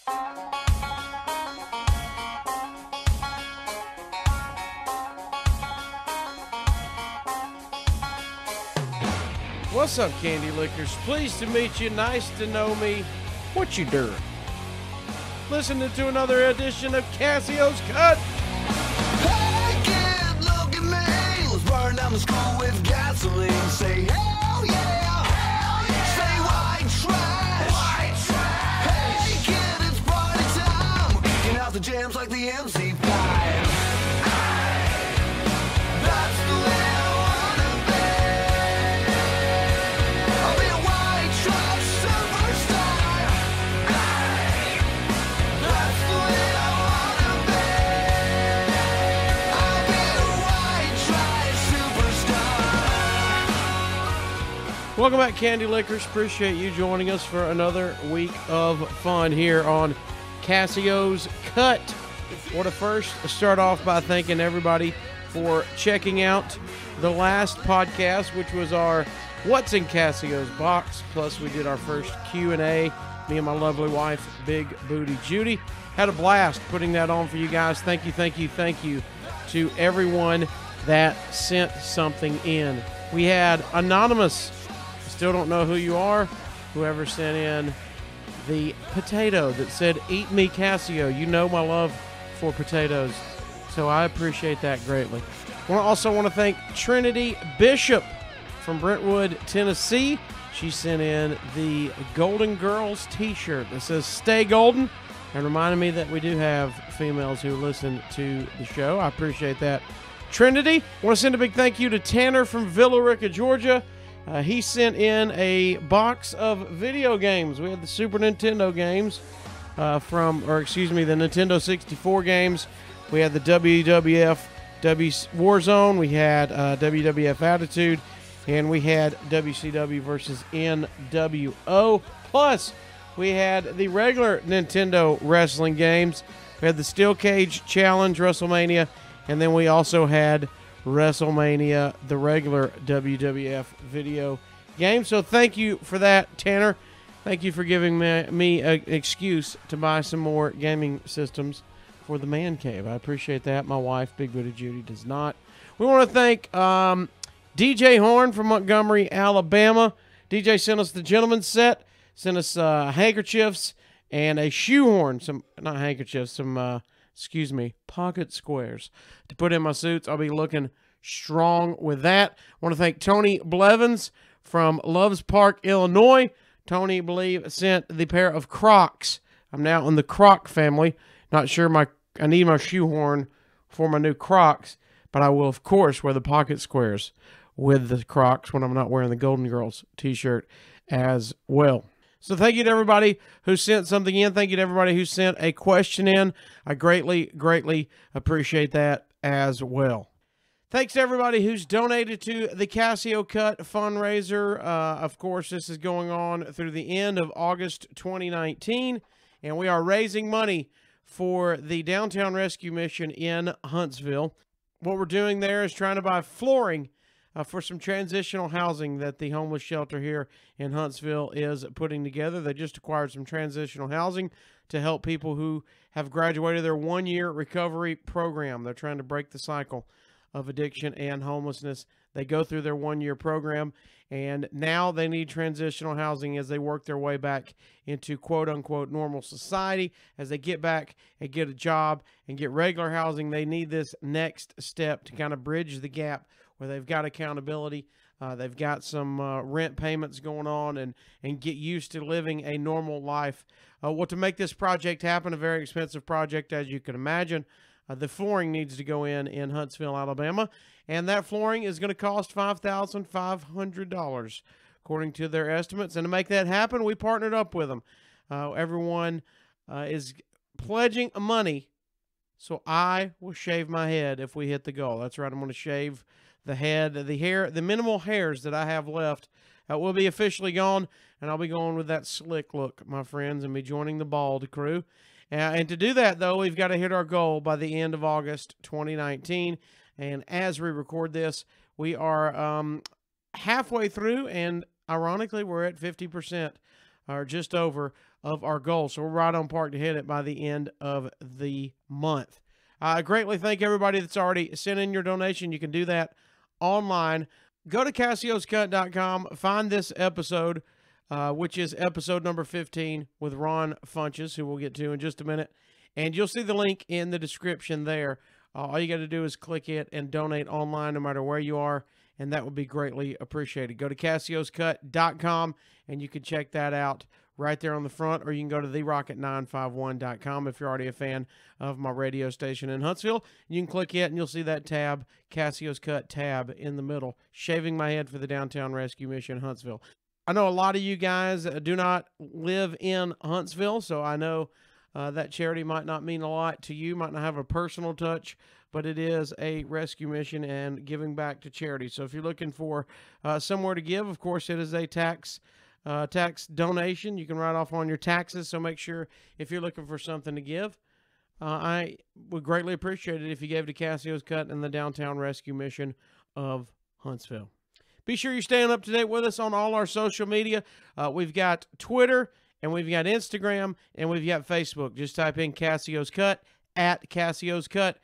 What's up, Candy Lickers? Pleased to meet you. Nice to know me. What you doing? Listening to another edition of Cassio's Cut. Hey kid, look at me. Let's burn down the school with gasoline. Say hell yeah. Hell yeah. Say white trash. White trash. Hey kid, it's party time. We're kicking out the jams like the MC5. That's the way I wanna be. I'll be a white trash superstar. That's the way I wanna be. I'll be a white trash superstar. Welcome back, Candy Lickers. Appreciate you joining us for another week of fun here on Cassio's Cut. Want to first start off by thanking everybody for checking out the last podcast, which was our What's in Cassio's Box. Plus, we did our first Q&A. Me and my lovely wife, Big Booty Judy. Had a blast putting that on for you guys. Thank you to everyone that sent something in. We had Anonymous. Still don't know who you are. Whoever sent in the potato that said, "Eat me, Cassio." You know my love for potatoes, so I appreciate that greatly. I also want to thank Trinity Bishop from Brentwood, Tennessee. She sent in the Golden Girls t-shirt that says "Stay Golden," and reminded me that we do have females who listen to the show. I appreciate that, Trinity. I want to send a big thank you to Tanner from Villa Rica, Georgia. He sent in a box of video games. We had the Super Nintendo games the Nintendo 64 games. We had the WWF Warzone. We had WWF Attitude. And we had WCW versus NWO. Plus, we had the regular Nintendo wrestling games. We had the Steel Cage Challenge, WrestleMania. And then we also had WrestleMania, the regular WWF video game. So thank you for that, Tanner. Thank you for giving me an excuse to buy some more gaming systems for the man cave. I appreciate that. My wife, Big Booty Judy, does not. We want to thank DJ Horn from Montgomery, Alabama. DJ sent us the gentleman's set, sent us handkerchiefs and a shoehorn. Pocket squares to put in my suits. I'll be looking strong with that. I want to thank Tony Blevins from Loves Park, Illinois. Tony, believe, sent the pair of Crocs. I'm now in the Croc family. Not sure I need my shoehorn for my new Crocs, but I will, of course, wear the pocket squares with the Crocs when I'm not wearing the Golden Girls t-shirt as well. So thank you to everybody who sent something in. Thank you to everybody who sent a question in. I greatly, greatly appreciate that as well. Thanks to everybody who's donated to the Cassio Cut fundraiser. Of course, this is going on through the end of August 2019, and we are raising money for the Downtown Rescue Mission in Huntsville. What we're doing there is trying to buy flooring for some transitional housing that the homeless shelter here in Huntsville is putting together. They just acquired some transitional housing to help people who have graduated their one-year recovery program. They're trying to break the cycle of addiction and homelessness. They go through their one-year program, and now they need transitional housing as they work their way back into quote-unquote normal society. As they get back and get a job and get regular housing, they need this next step to kind of bridge the gap where they've got accountability, they've got some rent payments going on, and get used to living a normal life. Well, to make this project happen, a very expensive project, as you can imagine, the flooring needs to go in Huntsville, Alabama, and that flooring is going to cost $5,500, according to their estimates. And to make that happen, we partnered up with them. Everyone is pledging money, so I will shave my head if we hit the goal. That's right, I'm going to shave the head, the hair, the minimal hairs that I have left will be officially gone, and I'll be going with that slick look, my friends, and be joining the bald crew. And to do that, though, we've got to hit our goal by the end of August 2019. And as we record this, we are halfway through, and ironically, we're at 50% or just over of our goal. So we're right on park to hit it by the end of the month. I greatly thank everybody that's already sent in your donation. You can do that online. Go to Casio'sCut.com, find this episode, which is episode number 15 with Ron Funches, who we'll get to in just a minute. And you'll see the link in the description there. All you got to do is click it and donate online no matter where you are, and that would be greatly appreciated. Go to Casio'sCut.com, and you can check that out right there on the front, or you can go to therocket951.com if you're already a fan of my radio station in Huntsville. You can click it, and you'll see that tab, Casio's Cut tab, in the middle, shaving my head for the Downtown Rescue Mission Huntsville. I know a lot of you guys do not live in Huntsville, so I know that charity might not mean a lot to you, might not have a personal touch, but it is a rescue mission and giving back to charity. So if you're looking for somewhere to give, of course, it is a tax donation. You can write off on your taxes, so make sure if you're looking for something to give. I would greatly appreciate it if you gave to Casio's Cut and the Downtown Rescue Mission of Huntsville. Be sure you're staying up to date with us on all our social media. We've got Twitter, and we've got Instagram, and we've got Facebook. Just type in Casio's Cut, at Casio's Cut,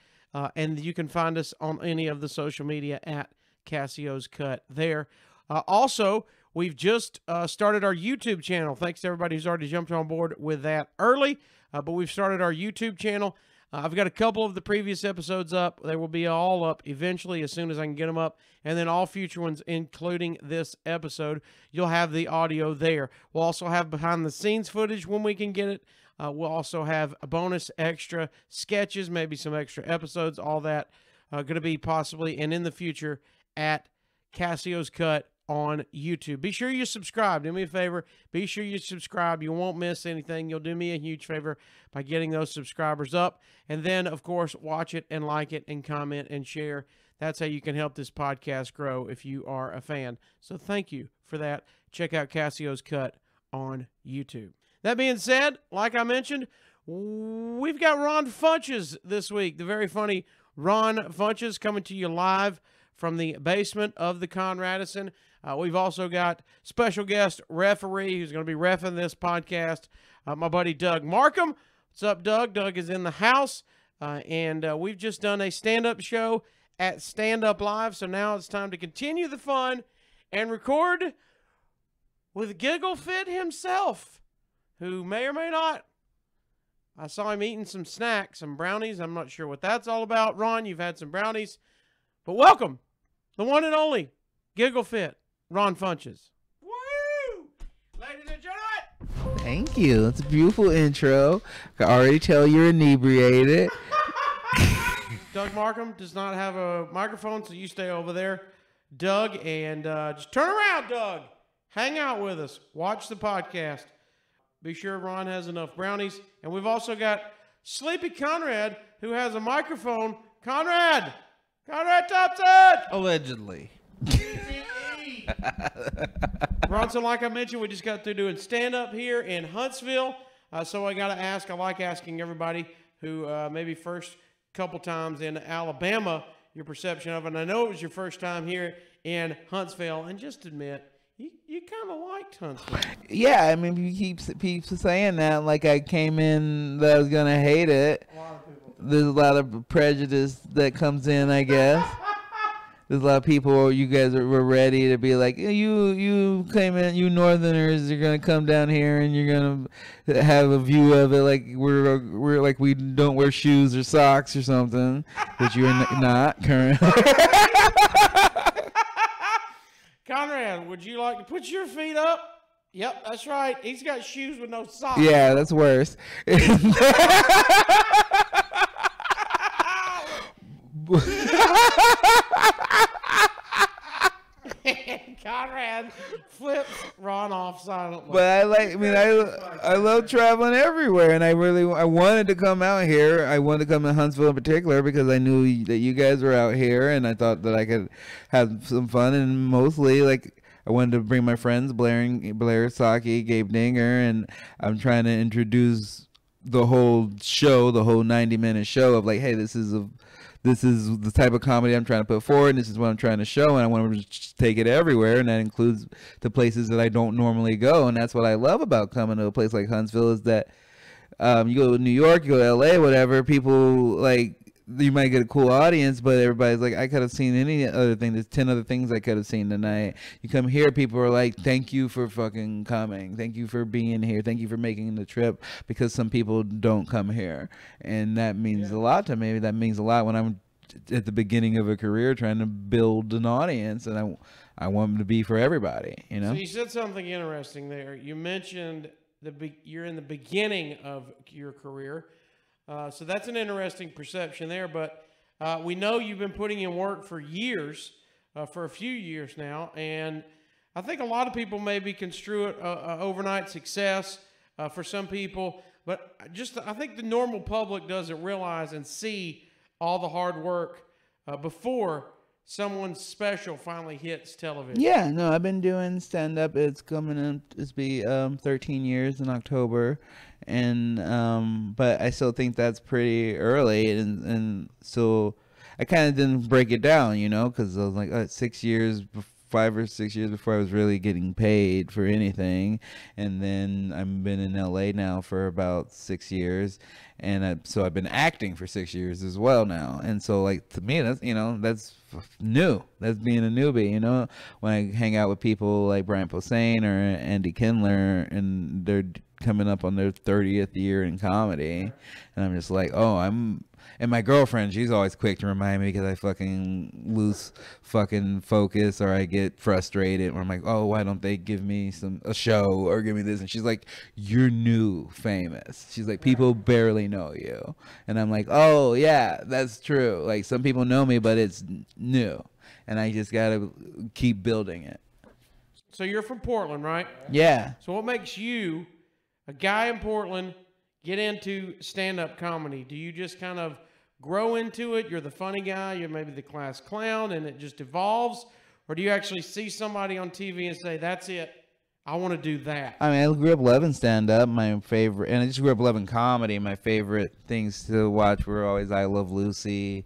and you can find us on any of the social media at Casio's Cut there. Also, we've just started our YouTube channel. Thanks to everybody who's already jumped on board with that early, but we've started our YouTube channel. I've got a couple of the previous episodes up. They will be all up eventually as soon as I can get them up. And then all future ones, including this episode, you'll have the audio there. We'll also have behind-the-scenes footage when we can get it. We'll also have a bonus extra sketches, maybe some extra episodes, all that going to be possibly and in the future at Casio's Cut on YouTube. Be sure you subscribe. Do me a favor. Be sure you subscribe. You won't miss anything. You'll do me a huge favor by getting those subscribers up. And then, of course, watch it and like it and comment and share. That's how you can help this podcast grow if you are a fan. So thank you for that. Check out Casio's Cut on YouTube. That being said, like I mentioned, we've got Ron Funches this week. The very funny Ron Funches coming to you live from the basement of the Conradison. We've also got special guest referee who's going to be reffing this podcast, my buddy Doug Markham. What's up, Doug? Doug is in the house, and we've just done a stand-up show at Stand Up Live, so now it's time to continue the fun and record with Giggle Fit himself, who may or may not. I saw him eating some snacks, some brownies. I'm not sure what that's all about. Ron, you've had some brownies. But welcome, the one and only Giggle Fit, Ron Funches. Woo! Ladies and gentlemen! Thank you. That's a beautiful intro. I can already tell you're inebriated. Doug Markham does not have a microphone, so you stay over there, Doug, and just turn around, Doug. Hang out with us. Watch the podcast. Be sure Ron has enough brownies. And we've also got Sleepy Conrad, who has a microphone. Conrad Thompson! Allegedly. Bronson, like I mentioned, we just got through doing stand-up here in Huntsville. So I got to ask, I like asking everybody who maybe first couple times in Alabama, your perception of it. And I know it was your first time here in Huntsville. And just admit, you kind of liked Huntsville. Yeah, I mean, you keep saying that like I came in that I was going to hate it. A lot of people. There's a lot of prejudice that comes in, I guess. There's a lot of people, you guys were ready to be like, you came in, you Northerners, you're going to come down here and you're going to have a view of it like we're like we don't wear shoes or socks or something, which you're not currently. Conrad, would you like to put your feet up? Yep, that's right. He's got shoes with no socks. Yeah, that's worse. Conrad flips Ron off silently. But I love traveling everywhere, and I wanted to come out here. I wanted to come to Huntsville in particular because I knew that you guys were out here, and I thought that I could have some fun. And mostly, like, I wanted to bring my friends, Blair Saki, Gabe Dinger, and I'm trying to introduce the whole show, the whole 90-minute show of like, hey, this is this is the type of comedy I'm trying to put forward, and this is what I'm trying to show, and I want to just take it everywhere, and that includes the places that I don't normally go. And that's what I love about coming to a place like Huntsville, is that you go to New York, you go to LA, whatever, people, like, you might get a cool audience, but everybody's like, I could have seen any other thing. There's 10 other things I could have seen tonight. You come here, people are like, thank you for fucking coming. Thank you for being here. Thank you for making the trip, because some people don't come here. And that means a lot to me. That means a lot when I'm at the beginning of a career trying to build an audience, and I want them to be for everybody, you know? So you said something interesting there. You mentioned you're in the beginning of your career. So that's an interesting perception there. But we know you've been putting in work for years, for a few years now. And I think a lot of people maybe construe it overnight success for some people. But I think the normal public doesn't realize and see all the hard work before someone special finally hits television. Yeah, no, I've been doing stand-up. It's coming in, it's be 13 years in October. And but I still think that's pretty early, and so I kind of didn't break it down, you know, because I was like 6 years, 5 or 6 years before I was really getting paid for anything. And then I've been in LA now for about 6 years, and so I've been acting for 6 years as well now. And so, like, to me, that's, you know, that's new. That's being a newbie, you know. When I hang out with people like Brian Posehn or Andy Kindler, and they're coming up on their 30th year in comedy, and I'm just like, and my girlfriend, she's always quick to remind me because I fucking lose fucking focus, or I get frustrated, or I'm like, oh, why don't they give me a show or give me this? And she's like, you're new famous. She's like, people barely know you. And I'm like, oh yeah, that's true. Like, some people know me, but it's new, and I just gotta keep building it. So you're from Portland, right? Yeah. So what makes you, a guy in Portland, get into stand-up comedy? Do you just kind of grow into it? You're the funny guy, you're maybe the class clown, and it just evolves? Or do you actually see somebody on TV and say, that's it, I want to do that? I mean, I grew up loving stand-up. My favorite, and I just grew up loving comedy. My favorite things to watch were always I Love Lucy,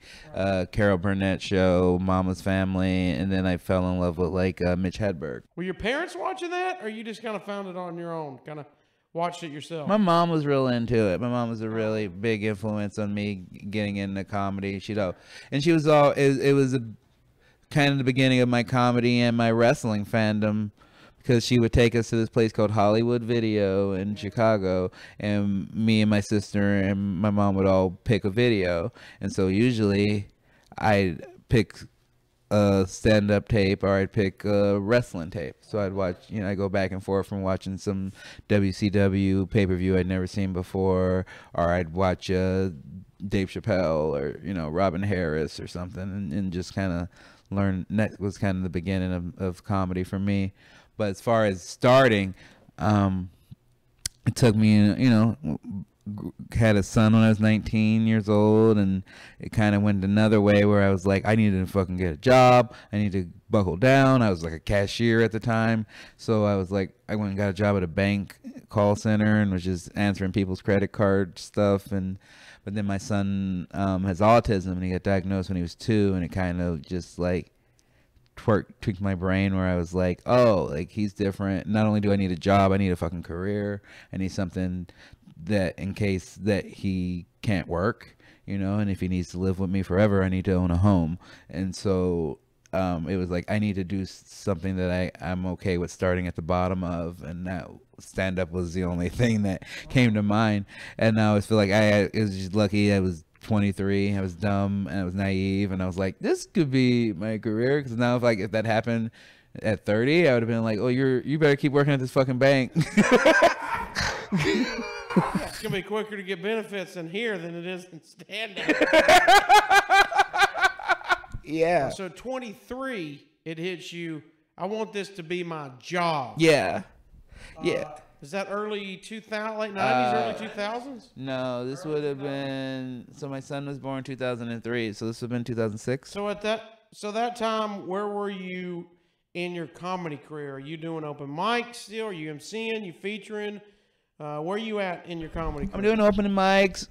Carol Burnett Show, Mama's Family, and then I fell in love with, like, Mitch Hedberg. Were your parents watching that, or you just kind of found it on your own, kind of watched it yourself? My mom was real into it. My mom was a really big influence on me getting into comedy. And she was it was kind of the beginning of my comedy and my wrestling fandom, because she would take us to this place called Hollywood Video in Chicago, and me and my sister and my mom would all pick a video. And so usually I'd pick a stand-up tape, or I'd pick a wrestling tape. So I'd watch, you know, I go back and forth from watching some WCW pay-per-view I'd never seen before, or I'd watch Dave Chappelle, or, you know, Robin Harris or something, and just kind of learn. That was kind of the beginning of comedy for me. But as far as starting, it took me, you know, had a son when I was 19 years old, and it kind of went another way where I was like, I needed to fucking get a job. I need to buckle down. I was like a cashier at the time. So I was like, I went and got a job at a bank call center and was just answering people's credit card stuff. But then my son has autism, and he got diagnosed when he was 2, and it kind of just like tweaked my brain, where I was like, oh, like, he's different. Not only do I need a job, I need a fucking career. I need something that, in case that he can't work, you know, and if he needs to live with me forever, I need to own a home. And so it was like, I need to do something that I'm okay with starting at the bottom of, and that stand-up was the only thing that came to mind. And I always feel like I was just lucky. I was 23, I was dumb and I was naive, and I was like, this could be my career. Because now if that happened at 30, I would have been like, oh, you better keep working at this fucking bank. Yeah, it's gonna be quicker to get benefits in here than it is in stand-up. Yeah. So 23, it hits you, I want this to be my job. Yeah. Yeah. Is that early 2000, late 90s, early 2000s? No, this would have been, so my son was born 2003, so this would have been 2006. So that time, where were you in your comedy career? Are you doing open mics still? Are you MCing? You featuring? Where are you at in your comedy career? I'm doing opening mics,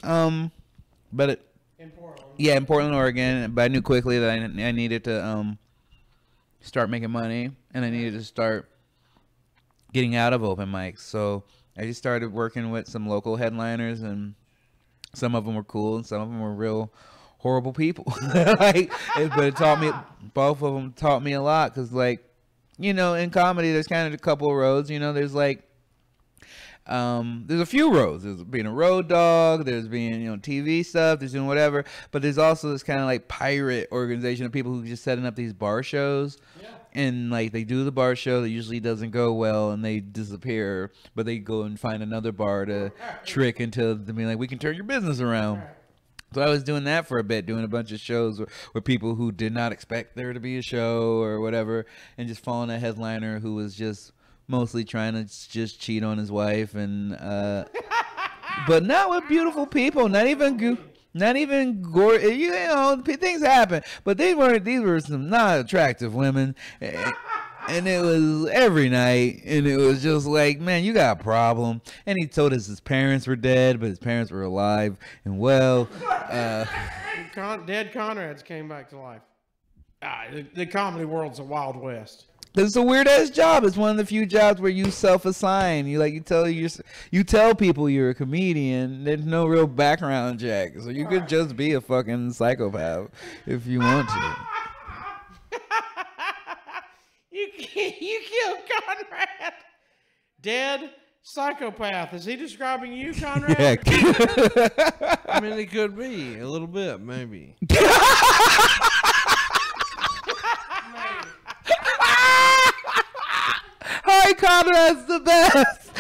but In Portland. Yeah, in Portland, Oregon. But I knew quickly that I needed to start making money, and I needed to start getting out of open mics. So I just started working with some local headliners, and some of them were cool, and some of them were real horrible people. But it taught me. Both of them taught me a lot, because, like, you know, in comedy, there's kind of a couple of roads. You know, there's like. There's a few roads. There's being a road dog, there's being, you know, TV stuff, there's doing whatever, but there's also this kind of like pirate organization of people who just setting up these bar shows. Yeah. And like they do the bar show that usually doesn't go well and they disappear, but they go and find another bar to trick into to be like, we can turn your business around. So I was doing that for a bit, doing a bunch of shows with people who did not expect there to be a show or whatever, and just following a headliner who was just mostly trying to just cheat on his wife, and but not with beautiful people, not even gore. You know, things happen, but these were some not attractive women, and it was every night, and it was just like, man, you got a problem. And he told us his parents were dead, but his parents were alive and well. Dead Conrads came back to life. The comedy world's a wild west. It's a weird ass job. It's one of the few jobs where you self-assign. You tell people you're a comedian. There's no real background check, so you could just be a fucking psychopath if you want to. You killed Conrad. Dead psychopath. Is he describing you, Conrad? Yeah. I mean, it could be a little bit, maybe. Hi, Conrad's the best.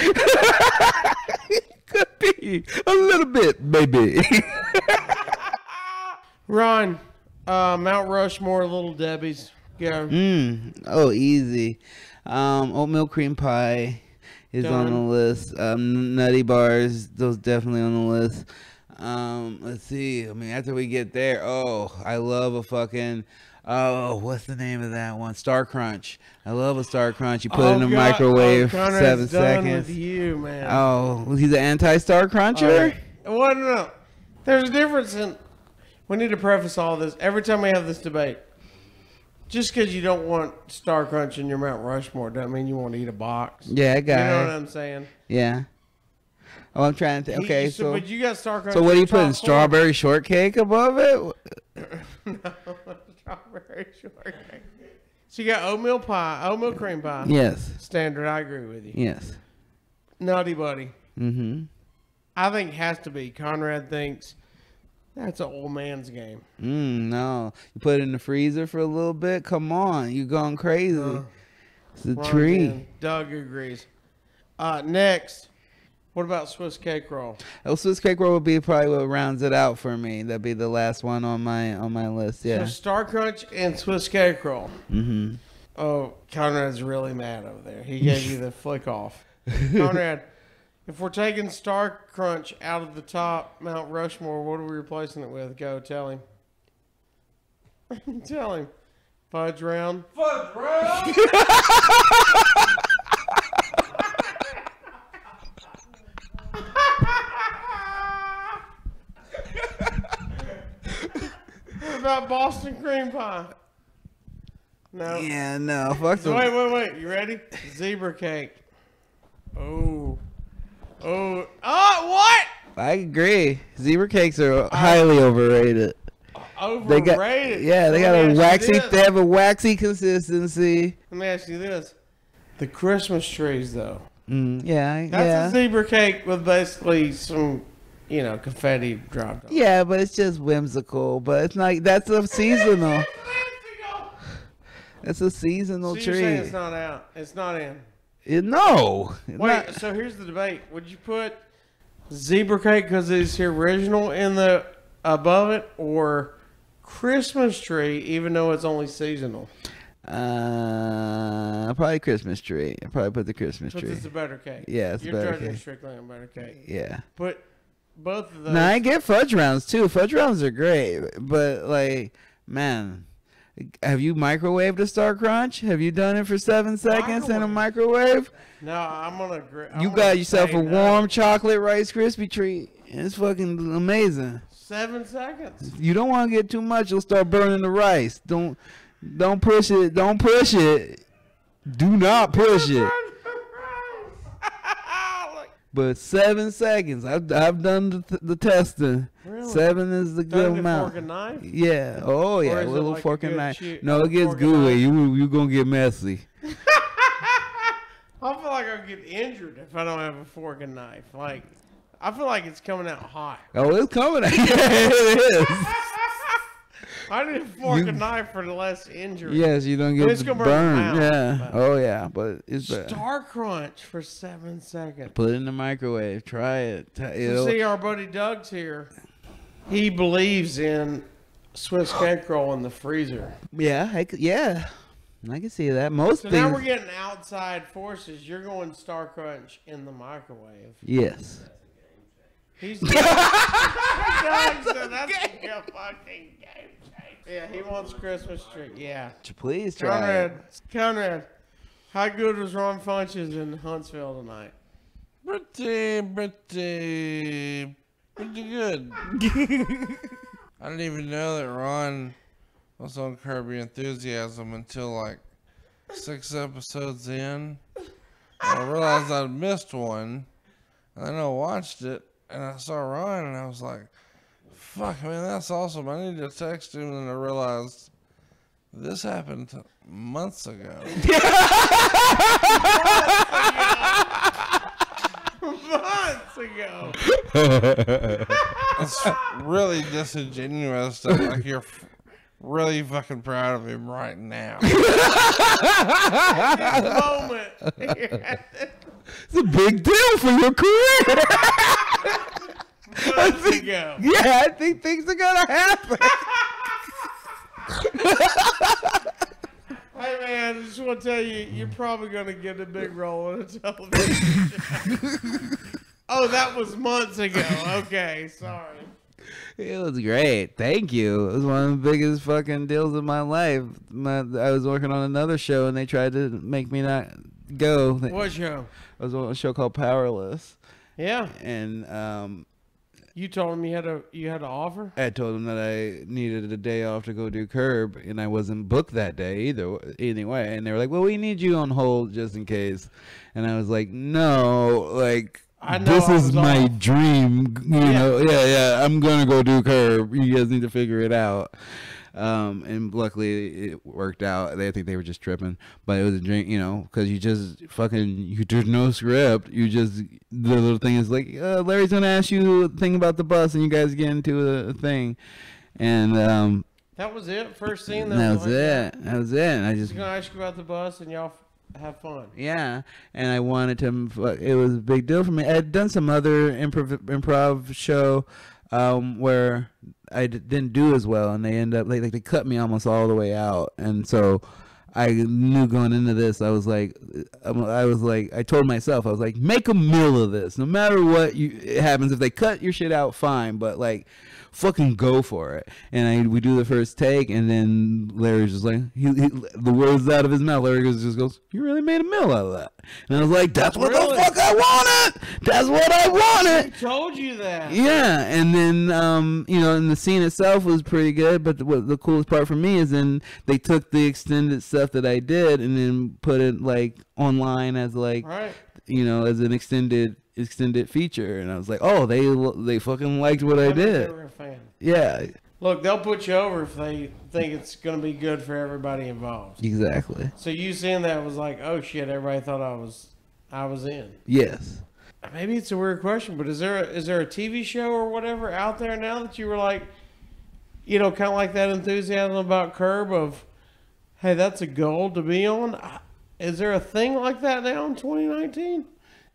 Could be a little bit, maybe. Ron, Mount Rushmore, Little Debbie's. Go. Oh, easy. Oatmeal cream pie is Done. on the list. Nutty bars, those definitely on the list. Let's see. I mean, after we get there, I love a fucking. Oh, what's the name of that one? Star Crunch. I love a Star Crunch. You put it in a microwave for Conrad's 7 done seconds. with you, man. Oh, he's an anti-Star Cruncher? Well, no. There's a difference in. We need to preface all this. Every time we have this debate, just because you don't want Star Crunch in your Mount Rushmore doesn't mean you want to eat a box. Yeah, I got You know it. what I'm saying? Yeah. Oh, I'm trying to. Okay, so. But you got Star Crunch. So what in are you your putting? top four. Strawberry shortcake above it? No, strawberry shortcake. So you got oatmeal pie, oatmeal cream pie. Yes. Standard. I agree with you. Yes. Nutty Buddy. Mm-hmm. I think has to be. Conrad thinks that's an old man's game. No. You put it in the freezer for a little bit? Come on. You going crazy. It's a Ron tree. Jen. Doug agrees. Next, what about Swiss cake roll? Oh, Swiss cake roll would be probably what rounds it out for me. That'd be the last one on my list. So Yeah. Star Crunch and Swiss cake roll. Mm-hmm. Oh, Conrad's really mad over there. He gave you the flick off. Conrad, if we're taking Star Crunch out of the top Mount Rushmore, what are we replacing it with? Go, tell him. Tell him. Fudge round. Fudge round. What about Boston cream pie? No. Yeah, no. Fuck So the. wait. You ready? Zebra cake. Oh. What? I agree. Zebra cakes are highly overrated. They Overrated. got, they So got let me a ask you waxy. this. They have a waxy consistency. Let me ask you this: the Christmas trees, though. Yeah, That's yeah. a zebra cake with basically some, confetti dropped on. Yeah, but it's just whimsical. But it's not. That's a seasonal. It's a seasonal So you're saying tree. it's not out. It's not in. No. Wait. Not- So here's the debate: would you put zebra cake because it's the original in the above it, or Christmas tree even though it's only seasonal? Probably Christmas tree. I probably put the Christmas But tree. it's a better cake. Yeah, it's a You're better judging cake. strictly on better cake. Yeah. But both of those. Now I get fudge rounds too. Fudge rounds are great, but like, man, have you microwaved a Star Crunch? Have you done it for 7 seconds in a microwave? No, I'm gonna agree. You got yourself a warm chocolate Rice Krispie treat It's fucking amazing. 7 seconds. You don't want to get too much. You'll start burning the rice. Don't push it. Don't push it. Do not push it. But 7 seconds. I've done the testing. Really? 7 is the good Fork amount. and knife? Yeah. Oh yeah. Or is A it little like a fork and good knife. shoot- No, it gets fork and gooey. knife? You gonna get messy. I feel like I'll get injured if I don't have a fork and knife. Like, I feel like it's coming out hot. Oh, it's coming. Yeah, it is. I need a fork and knife for less injury. Yes, you don't But get it's the gonna burn burn. your mouth, Yeah. but- Oh yeah, but it's bad. Star Crunch for 7 seconds. Put it in the microwave. Try it. So It'll- see, our buddy Doug's here. He believes in Swiss cake roll in the freezer. Yeah, I can see that. Most So things. now we're getting outside forces. You're going Star Crunch in the microwave. Yes. He's Doug said that's a fucking game changer. Yeah, he wants Christmas tree. Yeah. Please try it. Conrad, how good was Ron Funches in Huntsville tonight? Pretty good. I didn't even know that Ron was on Curb Your Enthusiasm until like 6 episodes in. I realized I'd missed one, and then I watched it, and I saw Ron, and I was like, fuck, man, that's awesome. I need to text him, and I realized this happened months ago. Months ago. It's really disingenuous that like you're really fucking proud of him right now. Moment. It's a big deal for your career. Months ago. Yeah, I think things are gonna happen. Hey man, I just want to tell you, you're probably going to get a big role in a television show. Oh, that was months ago. Okay, sorry. It was great. Thank you. It was one of the biggest fucking deals of my life. I was working on another show and they tried to make me not go. What show? I was on a show called Powerless, Yeah. and You told him you had an offer? I told them that I needed a day off to go do Curb, and I wasn't booked that day either. Anyway, and they were like, "Well, we need you on hold just in case," and I was like, "No, like." I know This I is was my off. dream, you know. Yeah. I'm gonna go do Curb. You guys need to figure it out. And luckily it worked out. I think they were just tripping, but it was a drink, you know, because you just there's no script. You just the little thing is like, Larry's gonna ask you a thing about the bus, and you guys get into a thing, and That was it? First scene? that was like it. That was it. And I just He's going to ask you about the bus and y'all have fun. Yeah, and I wanted to. It was a big deal for me. I had done some other improv show where I didn't do as well, and they end up they cut me almost all the way out, and so I knew going into this, I told myself, I was like, make a meal of this, no matter what it happens. If they cut your shit out, fine, but like, fucking go for it. And we do the first take, and then Larry's just like, the words out of his mouth, Larry just goes, you really made a meal out of that. And I was like, that's what Really? the fuck I wanted. That's what I wanted. I told you that. Yeah, and then you know, and the scene itself was pretty good, but the coolest part for me is then they took the extended stuff that I did and then put it like online as like, Right. you know, as an extended feature, and I was like, oh, they fucking liked what I bet they did. were a fan. Yeah, Look, they'll put you over if they think it's going to be good for everybody involved. exactly. So you seeing that was like, oh shit, everybody thought I was in. Yes. Maybe it's a weird question, but is there a TV show or whatever out there now that you were like, you know, kind of like that enthusiasm about Curb of, hey, that's a goal to be on? Is there a thing like that now in 2019?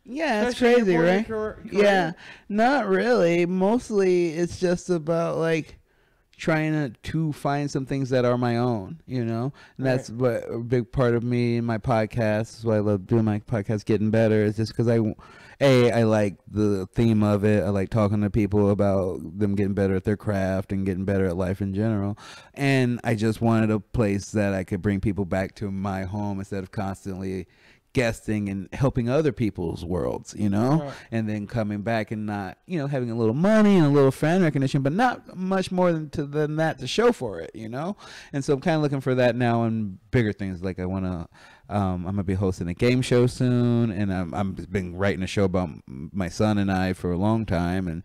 Yeah, it's Especially crazy, your right? career. Yeah, not really. Mostly, it's just about like trying to find some things that are my own, you know. And that's what a big part of me and my podcast. Is why I love doing my podcast, Getting Better. Is just because I like the theme of it. I like talking to people about them getting better at their craft and getting better at life in general. And I just wanted a place that I could bring people back to my home instead of constantly guesting and helping other people's worlds, you know, Right. and then coming back and not, you know, having a little money and a little fan recognition, but not much more than that to show for it, you know. And so I'm kind of looking for that now in bigger things. Like I want to, I'm gonna be hosting a game show soon, and I've been writing a show about my son and I for a long time, and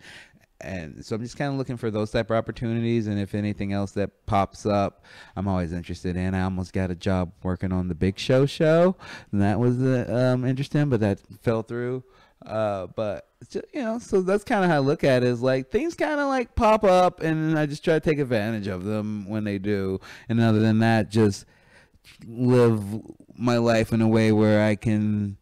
so I'm just kind of looking for those type of opportunities. And if anything else that pops up, I'm always interested in. I almost got a job working on the Big Show, and that was interesting, but that fell through. But it's just, you know, so that's kind of how I look at it, is like things kind of like pop up, and I just try to take advantage of them when they do. And other than that, just live my life in a way where I can,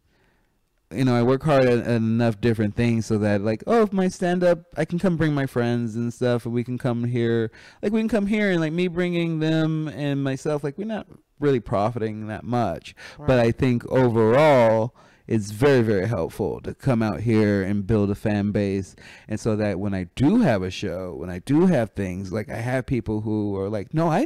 you know, I work hard at enough different things so that, like, oh, if my stand up, I can come bring my friends and stuff, and we can come here. Like, we can come here, and like me bringing them and myself, like, we're not really profiting that much. But I think overall, it's very, very helpful to come out here and build a fan base. And so that when I do have a show, when I do have things, like, I have people who are like, no, I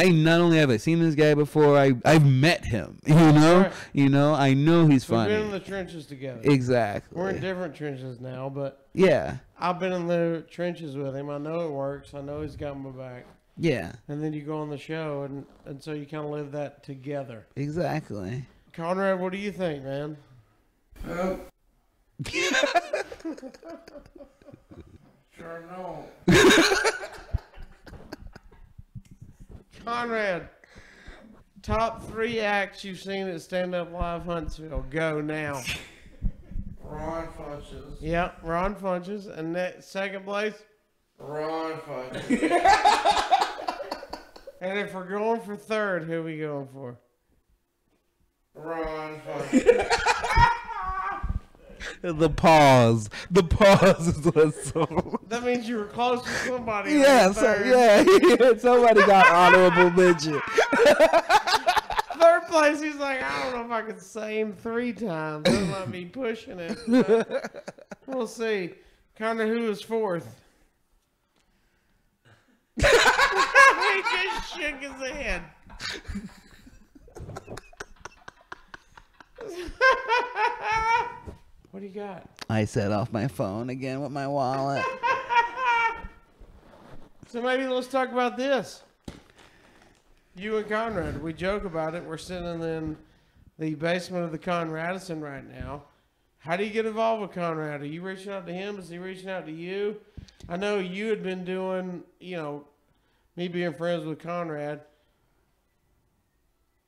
not only have I seen this guy before, I've met him, you know, Right. you know, I know he's We've funny. been in the trenches together. Exactly. We're in different trenches now, but Yeah. I've been in the trenches with him. I know it works. I know he's got my back. Yeah. And then you go on the show, and so you kind of live that together. Exactly. Conrad, what do you think, man? Sure no. Conrad, top 3 acts you've seen at Stand Up Live Huntsville. Go now. Ron Funches. Yep, Ron Funches. And second place? Ron Funches. And if we're going for third, who are we going for? Ron Funches. The pause. The pause is what's so. That means you were close to somebody. Yeah, on so, third. yeah. Somebody got honorable mention. Third place, he's like, I don't know if I can say him 3 times. That might be pushing it. But we'll see. Connor, who was fourth? He just shook his head. What do you got? I set off my phone again with my wallet. So maybe let's talk about this. You and Conrad, we joke about it. We're sitting in the basement of the Conradison right now. How do you get involved with Conrad? Are you reaching out to him? Is he reaching out to you? I know you had been doing, you know, me being friends with Conrad.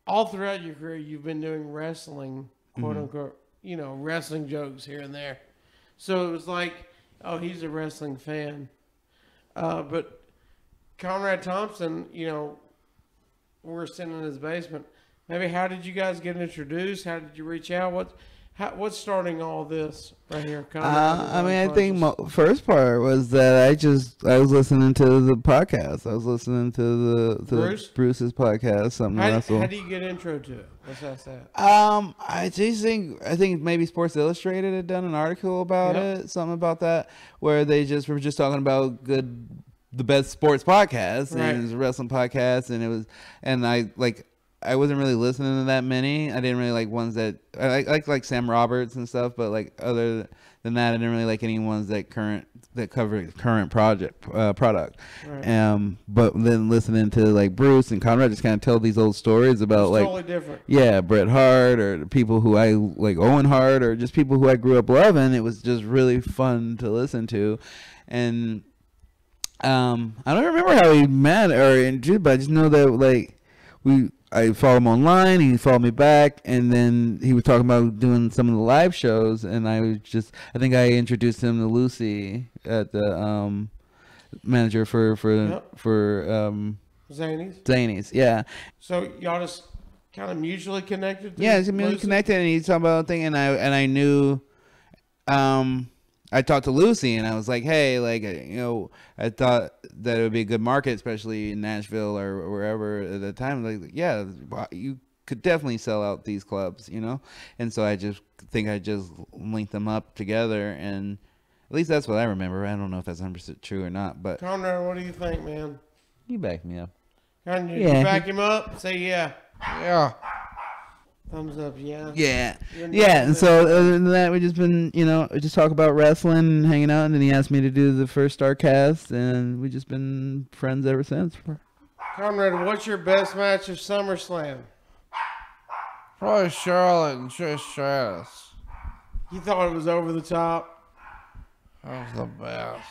All throughout your career, you've been doing wrestling, quote unquote, you know, wrestling jokes here and there. So it was like, oh, he's a wrestling fan. But Conrad Thompson, you know, we're sitting in his basement. Maybe how did you guys get introduced? How did you reach out? What's starting all this right here? Conrad I mean, I think first part was that I was listening to the podcast. I was listening to Bruce's podcast, something How Russell. do you get intro to it? Let's ask that. I just think maybe Sports Illustrated had done an article about Yep. it, something about that, where they just were just talking about the best sports podcast, Right. and it was a wrestling podcast, and I wasn't really listening to that many. I didn't really like ones that I like Sam Roberts and stuff, but like other than that, I didn't really like any ones that cover current product. Right. But then listening to like Bruce and Conrad just kind of tell these old stories about It's like totally different. yeah, Bret Hart or the people who I like, Owen Hart, or just people who I grew up loving. It was just really fun to listen to, and I don't remember how we met or introduced, but I just know that like I followed him online, he followed me back, and then he was talking about doing some of the live shows, and I think I introduced him to Lucy at the manager for Zanies. Zanies, yeah. So y'all just kind of mutually connected? Yeah, it's immediately Lucy? connected, and he's talking about a thing, and I knew, I talked to Lucy, and I was like, hey, like, you know, I thought that it would be a good market, especially in Nashville or wherever at the time. Like, yeah, you could definitely sell out these clubs, you know? And so I just think I just linked them up together, and at least that's what I remember. I don't know if that's 100% true or not, but Conrad, what do you think, man? you backed me up. Conrad, Yeah. you back him up? Say yeah. Yeah. Thumbs up, yeah. Yeah. You're Yeah. not And so other than that, we just been, just talk about wrestling and hanging out. And then he asked me to do the first Starcast, and we just been friends ever since. Conrad, what's your best match of SummerSlam? Probably Charlotte and Trish Stratus. You thought it was over the top? That was the best.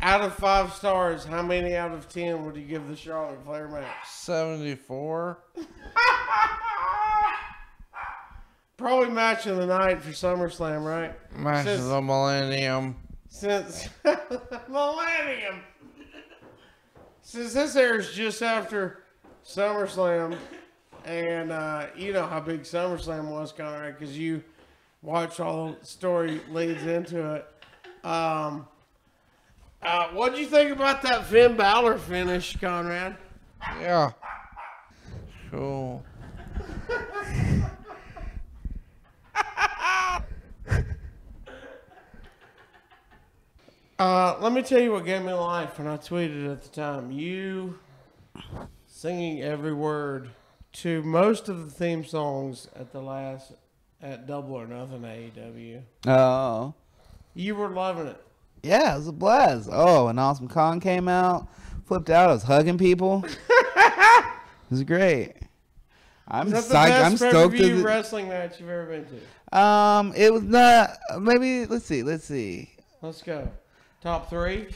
Out of 5 stars, how many out of 10 would you give the Charlotte Flair match? 74. Probably match of the night for SummerSlam, right? Match of the Millennium. Since Millennium. Since this airs just after SummerSlam, and you know how big SummerSlam was, Conrad, because you watched all the story leads into it. What'd you think about that Finn Balor finish, Conrad? Yeah. Cool. Let me tell you what gave me life, and I tweeted at the time. You singing every word to most of the theme songs at Double or Nothing AEW. Oh. You were loving it. Yeah, it was a blast. Oh, and Awesome Kong came out, flipped out. I was hugging people. It was great. I'm Is that the psyched. best I'm stoked. pay-per-view wrestling match you've ever been to? It was not. Maybe let's see. Let's go. Top 3?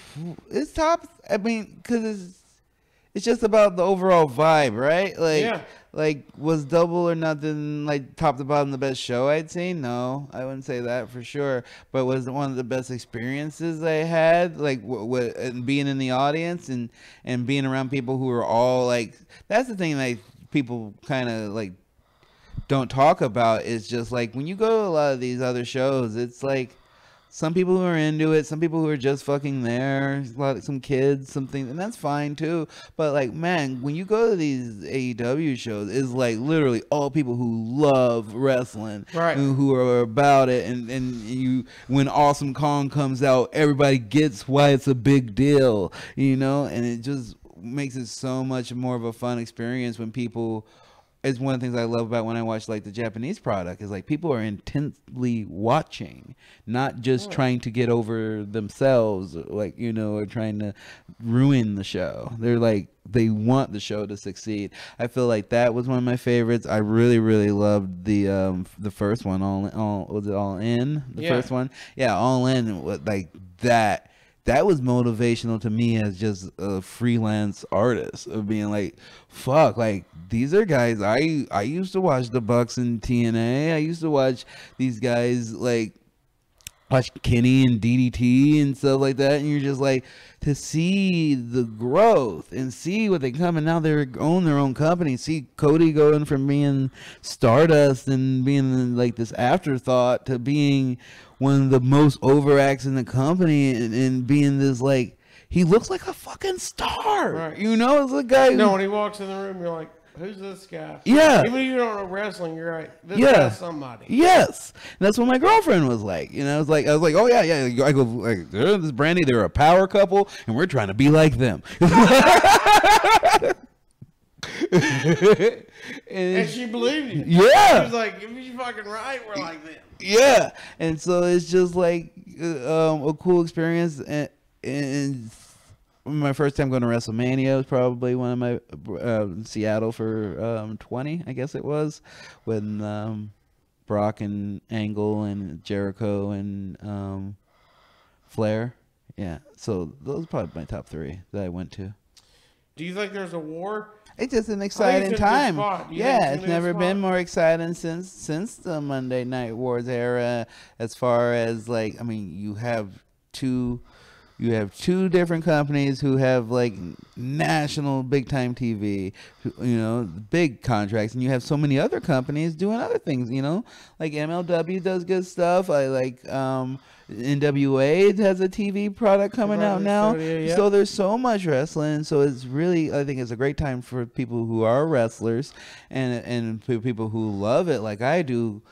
It's top. I mean, because it's just about the overall vibe, right? Yeah. Like was Double or Nothing like top to bottom the best show I'd seen? No, I wouldn't say that for sure. But was it one of the best experiences I had? Like and being in the audience and being around people who are all like. That's the thing that people kind of like don't talk about. Is just like when you go to a lot of these other shows, it's like. Some people who are into it, some people who are just fucking there, some kids, something, and that's fine too. But like, man, when you go to these AEW shows, it's like literally all people who love wrestling, Right. Who are about it, and when Awesome Kong comes out, everybody gets why it's a big deal, and it just makes it so much more of a fun experience when people. It's one of the things I love about when I watch like the Japanese product is like people are intently watching, not just trying to get over themselves, like, or trying to ruin the show. They're like, they want the show to succeed. I feel like that was one of my favorites. I really, really loved the first one. Was it All In? The first one? Yeah, All In. Like that. That was motivational to me as just a freelance artist of being like, fuck, like these are guys I used to watch the Bucks and TNA. I used to watch these guys like watch Kenny and DDT and stuff like that, and you're just like to see the growth and see what they come and now they own their own company. See Cody going from being Stardust and being like this afterthought to being one of the most over acts in the company and being this like he looks like a fucking star. Right. It's a guy who, No, when he walks in the room, you're like, who's this guy? Yeah. Even if you don't know wrestling, you're right. This Yeah. guy's somebody. Yes, and that's what my girlfriend was like. I was like, oh yeah. I go like, this Brandy, they're a power couple, and we're trying to be like them. And she believed you. Yeah. She was like, if you're fucking right, we're like them. Yeah, and so it's just like a cool experience, and my first time going to WrestleMania was probably one of my Seattle for 20, I guess it was, when Brock and Angle and Jericho and Flair. Yeah, so those are probably my top 3 that I went to. Do you think there's a war? It's just an I exciting think it's in a good time. spot. You think Yeah, it's in it's a good never been spot? more exciting since the Monday Night Wars era. As far as like, I mean, you have two different companies who have like national big time TV, big contracts, and you have so many other companies doing other things. Like MLW does good stuff. I like NWA has a TV product coming Right, out now. so, yeah. So there's so much wrestling. So it's really, I think it's a great time for people who are wrestlers and for people who love it like I do.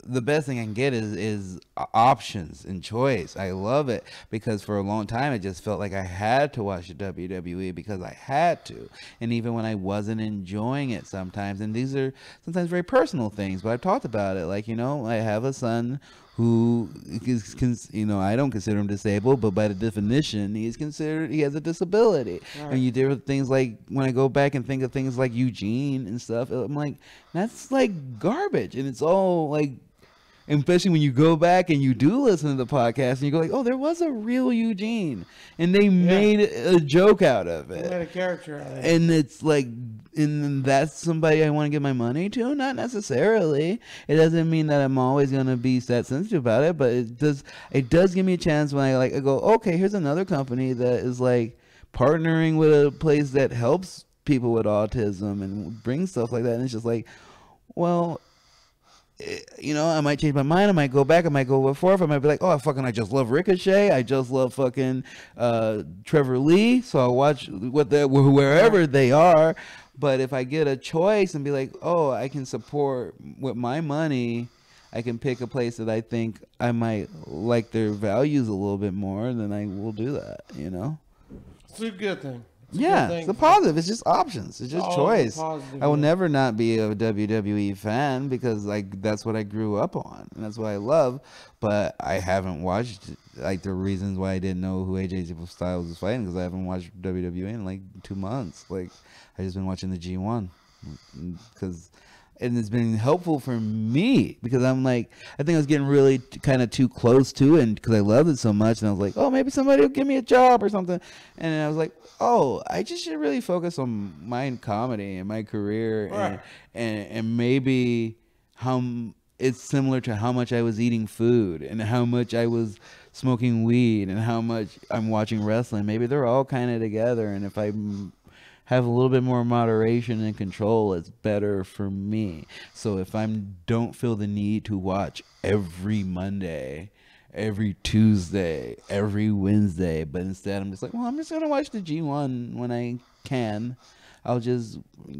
the best thing I can get is options and choice. I love it because for a long time it just felt like I had to watch the WWE because I had to, and even when I wasn't enjoying it sometimes. And these are sometimes very personal things, but I've talked about it. Like, you know, I have a son who is, you know, I don't consider him disabled, but by the definition, he has a disability. Right. And you deal with things like, when I go back and think of things like Eugene and stuff, I'm like, that's like garbage. And it's all like, especially when you go back and you do listen to the podcast and you go like, oh, there was a real Eugene and they made a joke out of it. They made a character out of it. And it's like, and that's somebody I want to give my money to? Not necessarily. It doesn't mean that I'm always going to be that sensitive about it, but it does give me a chance when I go, okay, here's another company that is like partnering with a place that helps people with autism and brings stuff like that. And it's just like, well, you know, I might change my mind. I might go back. I might go with forth. I might be like, oh, I just love Ricochet. I just love fucking Trevor Lee. So I'll watch wherever they are. But if I get a choice and be like, oh, I can support with my money, I can pick a place that I think I might like their values a little bit more, then I will do that, you know? It's a good thing. It's a positive. It's just options. It's just choice. I will never not be a WWE fan because like that's what I grew up on and that's what I love. But I haven't watched like the reasons why I didn't know who AJ Styles was fighting because I haven't watched WWE in like 2 months. Like I just been watching the G1 because. And it's been helpful for me because I'm like, I think I was getting really kind of too close to it because I loved it so much. And I was like, oh, maybe somebody will give me a job or something. And I was like, oh, I just should really focus on my comedy and my career. Right. And maybe how it's similar to how much I was eating food and how much I was smoking weed and how much I'm watching wrestling. Maybe they're all kind of together. And if I have a little bit more moderation and control, it's better for me. So if I don't feel the need to watch every Monday, every Tuesday, every Wednesday, but instead I'm just like, well, I'm just going to watch the G1 when I can. I'll just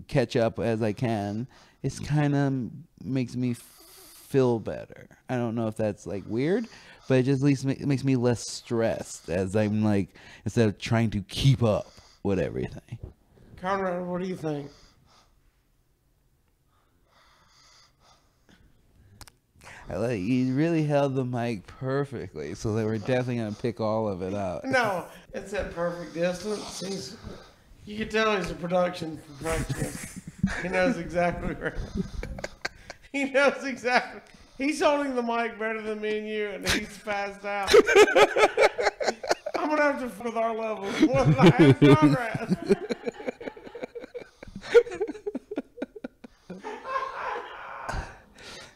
catch up as I can. It's kind of makes me feel better. I don't know if that's like weird, but it just at least makes me less stressed as I'm like, instead of trying to keep up with everything. Conrad, what do you think? You really held the mic perfectly, so they were definitely going to pick all of it out. No, it's at perfect distance. You can tell he's a production perfectionist. He knows exactly where. He knows exactly. He's holding the mic better than me and you, and he's passed out. I'm going to have to f with our levels more than I have Conrad.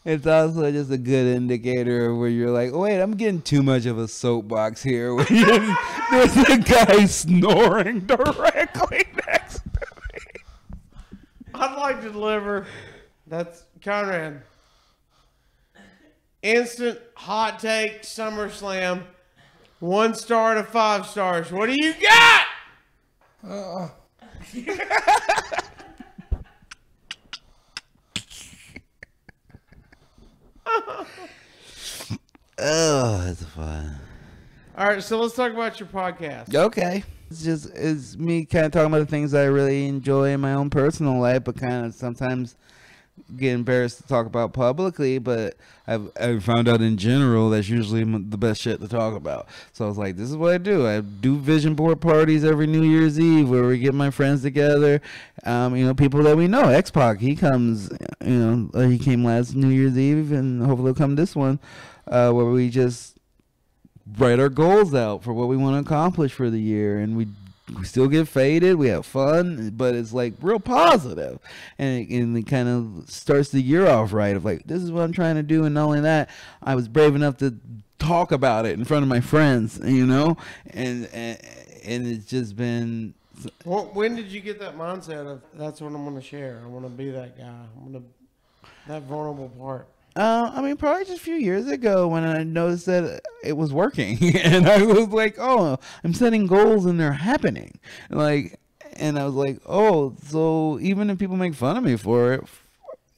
It's also just a good indicator where you're like, oh, wait, I'm getting too much of a soapbox here. There's a guy snoring directly next to me. I'd like to deliver. That's Conrad. Instant hot take SummerSlam. 1 star to 5 stars. What do you got? Oh, that's fun. All right, so let's talk about your podcast. Okay. It's me kind of talking about the things I really enjoy in my own personal life, but kind of sometimes get embarrassed to talk about publicly. But I've found out in general that's usually the best shit to talk about. So I was like, this is what I do. I do vision board parties every New Year's Eve where we get my friends together. People that we know. X-Pac, he comes, he came last New Year's Eve and hopefully he'll come this one, where we just write our goals out for what we want to accomplish for the year, and we still get faded, we have fun, but it's like real positive, and it kind of starts the year off right of like, this is what I'm trying to do. And not only that, I was brave enough to talk about it in front of my friends, and it's just been. Well, when did you get that mindset of that's what I'm going to share? I want to be that guy. That vulnerable part. Probably just a few years ago when I noticed that it was working, and I was like, oh, I'm setting goals and they're happening. And I was like, oh, so even if people make fun of me for it,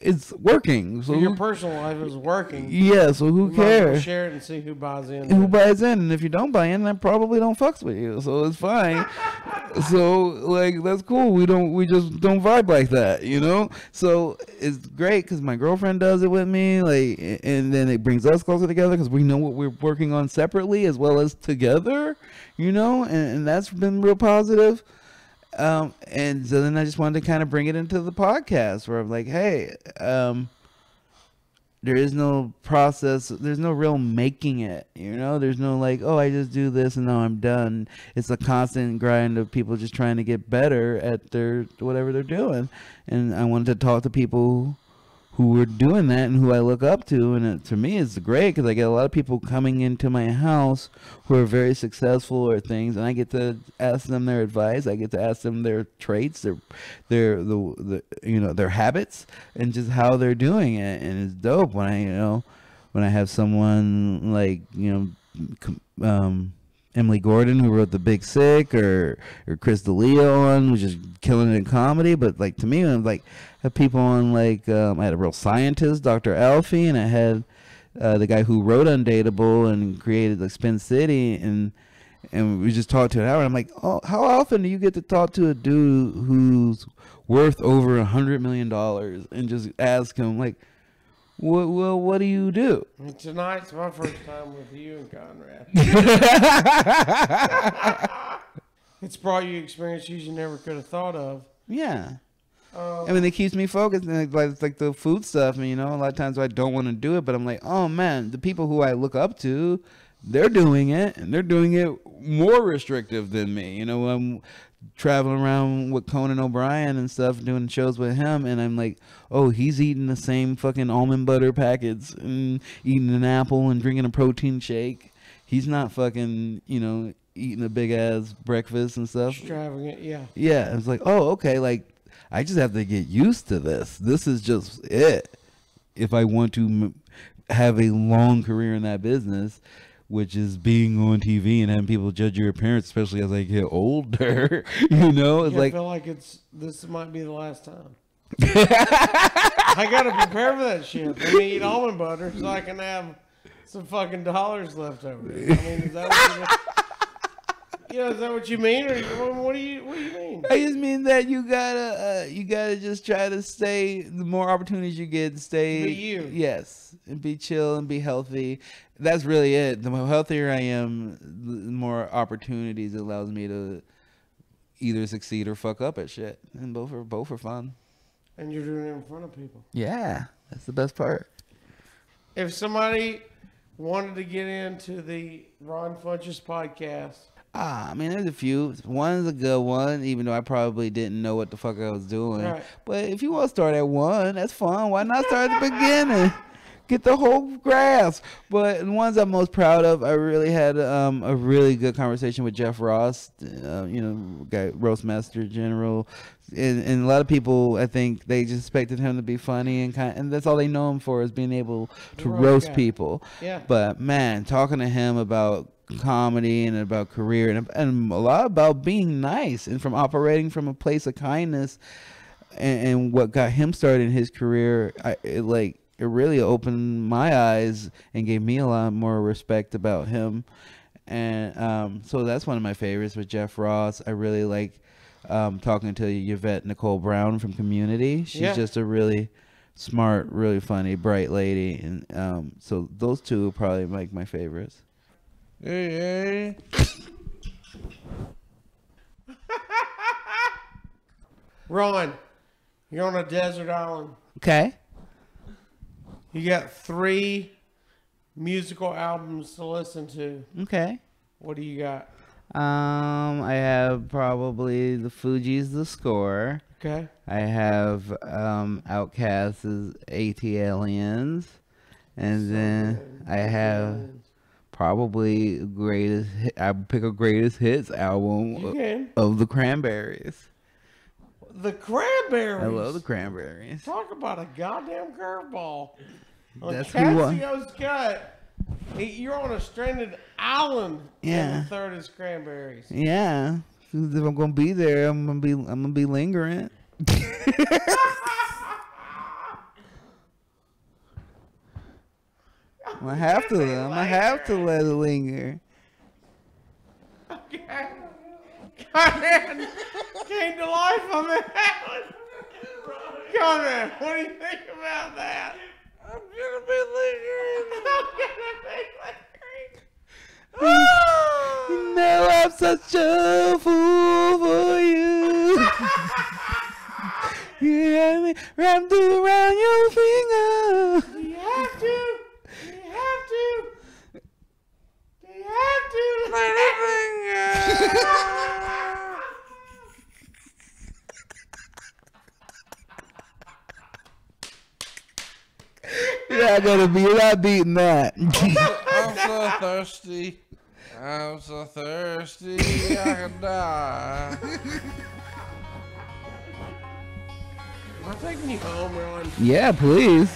it's working. So Your who, personal life is working. yeah, so who You might as well cares? share it and see who buys in. Who buys in? And if you don't buy in, I probably don't fucks with you. So it's fine. So like that's cool. We just don't vibe like that, you know. So it's great because my girlfriend does it with me, like, and then it brings us closer together because we know what we're working on separately as well as together, you know, and that's been real positive. And so then I just wanted to kind of bring it into the podcast where I'm like, hey, there is no process. There's no real making it, you know. There's no like, oh, I just do this and now I'm done. It's a constant grind of people just trying to get better at their whatever they're doing. And I wanted to talk to people who are doing that and who I look up to. And to me, it's great because I get a lot of people coming into my house who are very successful or things, and I get to ask them their advice. I get to ask them their traits, their their habits, and just how they're doing it. And it's dope when I have someone like Emily Gordon, who wrote The Big Sick, or Chris D'Elia on, who's just killing it in comedy. But like to me, I'm like have people on like I had a real scientist, Dr. Alfie, and I had the guy who wrote Undateable and created like Spin City, and we just talked to an hour. And I'm like, oh, how often do you get to talk to a dude who's worth over $100 million and just ask him like, what do you do? Tonight's my first time with you and Conrad. It's brought you experiences you never could have thought of. Yeah. I mean, it keeps me focused, and it's like the food stuff. And, a lot of times I don't want to do it, but I'm like, oh man, the people who I look up to, they're doing it, and they're doing it more restrictive than me. I'm traveling around with Conan O'Brien and stuff, doing shows with him, and I'm like, oh, he's eating the same fucking almond butter packets and eating an apple and drinking a protein shake. He's not fucking, eating a big ass breakfast and stuff. Extravagant, yeah. Yeah, it's like, oh, okay, like I just have to get used to this. This is just it. If I want to have a long career in that business, which is being on TV and having people judge your appearance, especially as I get older, it's I like, feel like this might be the last time. I gotta prepare for that shit. Let me eat almond butter so I can have some fucking dollars left over. I mean, is that what you mean? Is that what you mean, or what do you mean? I just mean that you gotta just try to stay. The more opportunities you get, stay. Be you. Yes, and be chill and be healthy. That's really it. The healthier I am, the more opportunities it allows me to either succeed or fuck up at shit. And both are fun. And you're doing it in front of people. Yeah, that's the best part. If somebody wanted to get into the Ron Funches podcast, I mean, there's a few. One's a good one, even though I probably didn't know what the fuck I was doing. Right. But if you want to start at one, that's fun. Why not start at the beginning? Get the whole grasp. But the ones I'm most proud of, I really had a really good conversation with Jeff Ross, guy, Roastmaster General. And a lot of people, I think, they just expected him to be funny and that's all they know him for, is being able to roast guy. people. Yeah. But man, talking to him about comedy and about career and a lot about being nice and from operating from a place of kindness and what got him started in his career, it really opened my eyes and gave me a lot more respect about him. And so that's one of my favorites with Jeff Ross. I really like talking to Yvette Nicole Brown from Community. She's just a really smart, really funny, bright lady. And so those two are probably like my favorites. Hey. Ron, you're on a desert island. Okay. You got 3 musical albums to listen to. Okay. What do you got? I have probably the Fugees' The Score. Okay. I have Outkast's AT-Aliens. And then I have probably I pick a greatest hits album of the Cranberries. The Cranberries. I love the Cranberries. Talk about a goddamn curveball. That's who I- Cassio's Cut. You're on a stranded island. Yeah. And the third is Cranberries. Yeah. 'Cause if I'm gonna be there, I'm gonna be lingering. I'm gonna have to let it linger. Okay. Conrad came to life on that one. Conrad, what do you think about that? I'm gonna be lingering. You know I'm such a fool for you. You have me wrapped around your finger. You have to. You have to. You have to. Let it linger. You're not beating that. I'm so thirsty. I'm so thirsty. I could die. Am I taking you home, Ron? Yeah, please.